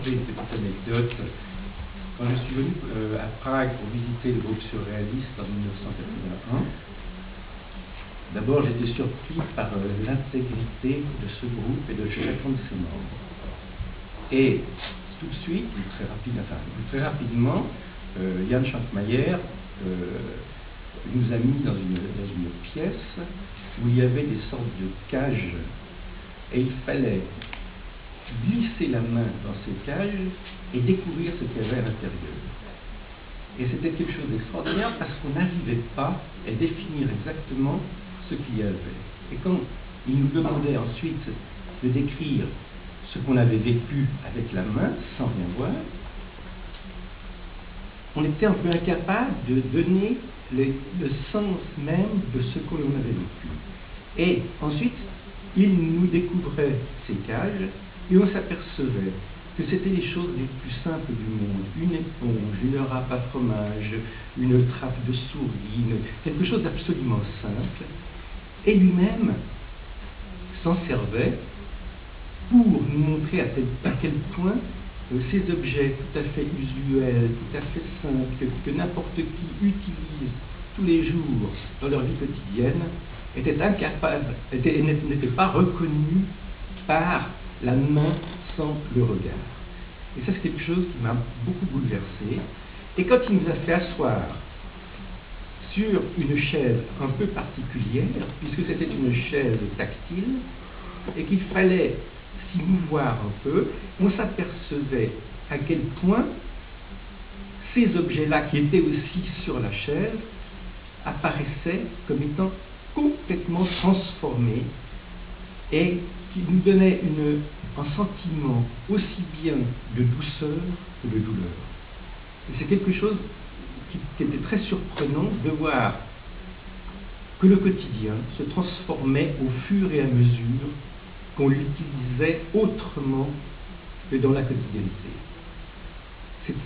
raconter une petite anecdote. Quand je suis venu à Prague pour visiter le groupe surréaliste en 1981, d'abord j'étais surpris par l'intégrité de ce groupe et de chacun de ses membres. Et tout de suite, très rapidement, Jan Schwankmajer nous a mis dans une pièce où il y avait des sortes de cages et il fallait glisser la main dans ces cages et découvrir ce qu'il y avait à l'intérieur. Et c'était quelque chose d'extraordinaire parce qu'on n'arrivait pas à définir exactement ce qu'il y avait. Et quand il nous demandait ensuite de décrire ce qu'on avait vécu avec la main, sans rien voir, on était un peu incapable de donner le sens même de ce qu'on avait vécu. Et ensuite, il nous découvrait ces cages et on s'apercevait que c'était les choses les plus simples du monde. Une éponge, une râpe à fromage, une trappe de souris, quelque chose d'absolument simple. Et lui-même s'en servait pour nous montrer à quel point ces objets tout à fait usuels, tout à fait simples, que n'importe qui utilise tous les jours dans leur vie quotidienne, n'étaient pas reconnus par la main sans le regard. Et ça, c'est quelque chose qui m'a beaucoup bouleversé. Et quand il nous a fait asseoir sur une chaise un peu particulière, puisque c'était une chaise tactile, et qu'il fallait s'y mouvoir un peu, on s'apercevait à quel point ces objets-là, qui étaient aussi sur la chaise, apparaissaient comme étant complètement transformés et qui nous donnaient un sentiment aussi bien de douceur que de douleur. Et c'est quelque chose qui était très surprenant de voir que le quotidien se transformait au fur et à mesure qu'on l'utilisait autrement que dans la quotidienneté.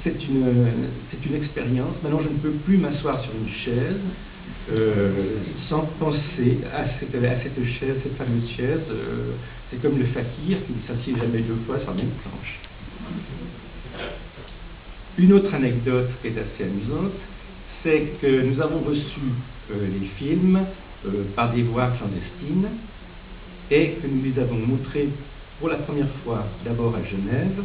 C'est une expérience. Maintenant, je ne peux plus m'asseoir sur une chaise sans penser à cette chaise, cette fameuse chaise. C'est comme le fakir qui ne s'assied jamais deux fois sur la même planche. Une autre anecdote qui est assez amusante, c'est que nous avons reçu les films par des voies clandestines et que nous les avons montrés pour la première fois d'abord à Genève,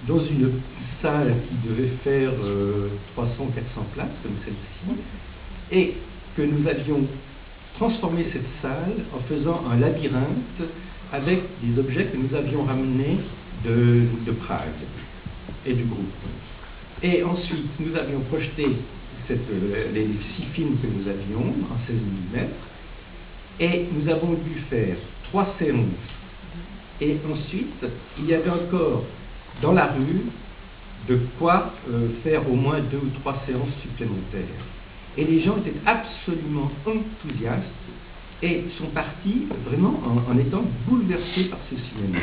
dans une salle qui devait faire 300-400 places, comme celle-ci, et que nous avions transformé cette salle en faisant un labyrinthe avec des objets que nous avions ramenés de Prague et du groupe. Et ensuite, nous avions projeté les 6 films que nous avions en 16 mm, et nous avons dû faire 3 séances. Et ensuite, il y avait encore dans la rue de quoi faire au moins 2 ou 3 séances supplémentaires. Et les gens étaient absolument enthousiastes et sont partis vraiment en étant bouleversés par ce cinéma.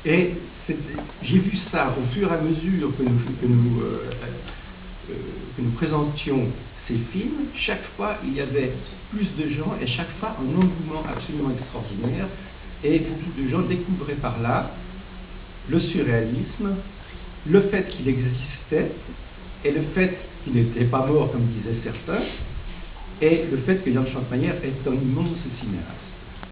Et j'ai vu ça au fur et à mesure que nous présentions ces films. Chaque fois, il y avait plus de gens et chaque fois un engouement absolument extraordinaire. Et beaucoup de gens découvraient par là le surréalisme, le fait qu'il existait, et le fait qu'il n'était pas mort, comme disaient certains, et le fait que Jan Schwankmajer est un immense cinéaste.